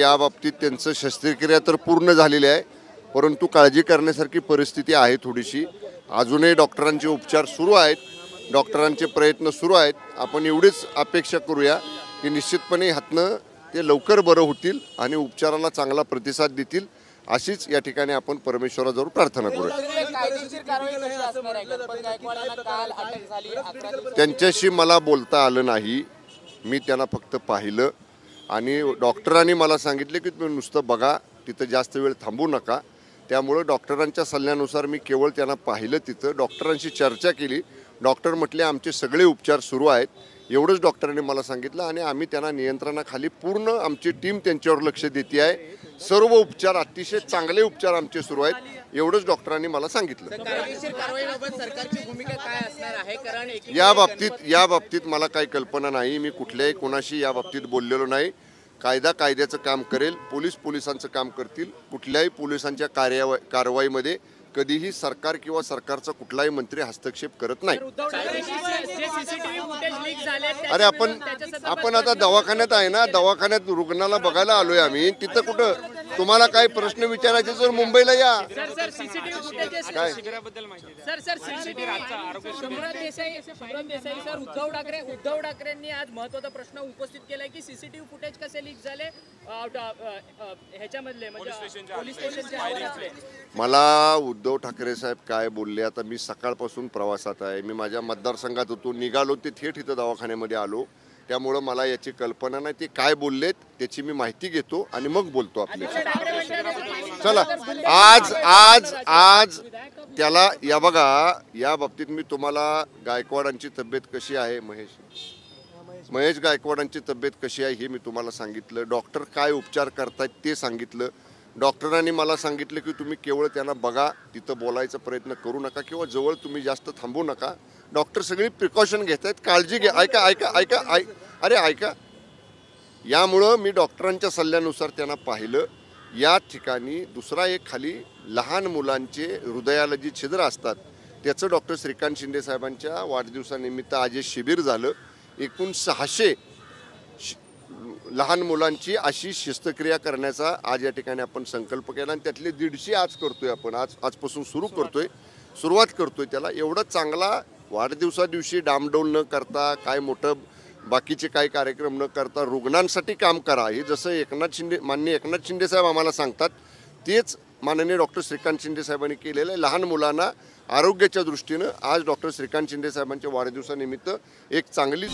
या बाबतीत त्यांचं शस्त्रक्रिया तर पूर्ण झालेली आहे, परंतु काळजी करण्यासारखी परिस्थिती आहे थोडीशी. अजूनही डॉक्टरांचे उपचार सुरू आहेत, डॉक्टरांचे प्रयत्न सुरू आहेत. आपण एवढीच अपेक्षा करूया की निश्चितपणे ह्यातनं ते लवकर बरं होतील आणि उपचाराला चांगला प्रतिसाद देतील, अशीच या ठिकाणी आपण परमेश्वराजवळ प्रार्थना करूया. त्यांच्याशी मला बोलता आलं नाही, मी त्यांना फक्त पाहिलं आणि डॉक्टरांनी मला सांगितले की तुम्ही नुसतं बघा, तिथं जास्त वेळ थांबू नका. त्यामुळं डॉक्टरांच्या सल्ल्यानुसार मी केवळ त्यांना पाहिलं, तिथं डॉक्टरांशी चर्चा केली. डॉक्टर म्हटले आमचे सगळे उपचार सुरू आहेत, एवढंच डॉक्टरांनी मला सांगितलं आणि आम्ही त्यांना नियंत्रणाखाली पूर्ण आमची टीम त्यांच्यावर लक्ष देते आहे. सर्व उपचार अतिशय चांगले उपचार आमचे सुरू आहेत, एवढंच डॉक्टरांनी मला सांगितलं. या बाबतीत मला काही कल्पना नाही, मी कुठल्याही कोणाशी या बाबतीत बोललेलो नाही. कायदा कायद्याचं काम करेल, पोलिसांचं काम करतील. कुठल्याही पोलिसांच्या कारवाईमध्ये कधीही सरकार किंवा सरकारचा कुठलाही मंत्री हस्तक्षेप करत नाही. अरे आपण आता दवाखान्यात आहे ना, दवाखान्यात रुग्णाला बघायला आलोय आम्ही, तिथं कुठं तुम्हाला काही प्रश्न विचारायचे तर मुंबईला या. काय उद्धव ठाकरेंनी आज महत्त्वाचा प्रश्न उपस्थित केलाय की सीसीटीव्ही फुटेज कसे लीक झाले ह्याच्यामधले, पोलीस स्टेशनचे. मला उद्धव ठाकरे साहेब काय बोलले, आता मी सकाळपासून प्रवासात आहे, मी माझ्या मतदारसंघात होतो, निघालो ते थेट इथं दवाखान्यामध्ये आलो. त्यामुळं मला याची कल्पना नाही, ते काय बोललेत त्याची मी माहिती घेतो आणि मग बोलतो आपल्याशी. चला आज त्याला या बघा, या बाबतीत मी तुम्हाला गायकवाडांची तब्येत कशी आहे, महेश गायकवाडांची तब्येत कशी आहे हे मी तुम्हाला सांगितलं. डॉक्टर काय उपचार करतायत ते सांगितलं. डॉक्टरांनी मला सांगितलं की तुम्ही केवळ त्यांना बघा, तिथं बोलायचा प्रयत्न करू नका किंवा जवळ तुम्ही जास्त थांबू नका. डॉक्टर सगळी प्रिकॉशन घेत आहेत, काळजी घ्या. ऐका. यामुळं मी डॉक्टरांच्या सल्ल्यानुसार त्यांना पाहिलं. या ठिकाणी दुसरा एक खाली लहान मुलांचे हृदयाला जी छिद्र असतात त्याचं डॉक्टर श्रीकांत शिंदे साहेबांच्या वाढदिवसानिमित्त आज हे शिबिर झालं. एकूण 600 लहान मुलांची अशी शस्त्रक्रिया करण्याचा आज या ठिकाणी आपण संकल्प केला आणि त्यातले 150 आज करतोय आपण. आजपासून सुरुवात करतोय त्याला. एवढा चांगला वाढदिवसा दिवशी डामडौल न करता, काय मोठं बाकीचे काही कार्यक्रम न करता रुग्णांसाठी काम करा, हे जसं माननीय एकनाथ शिंदे साहेब आम्हाला सांगतात तेच माननीय डॉक्टर श्रीकांत शिंदे साहेबांनी केलेलं आहे. लहान मुलांना आरोग्याच्या दृष्टीनं आज डॉक्टर श्रीकांत शिंदे साहेबांच्या वाढदिवसानिमित्त एक चांगली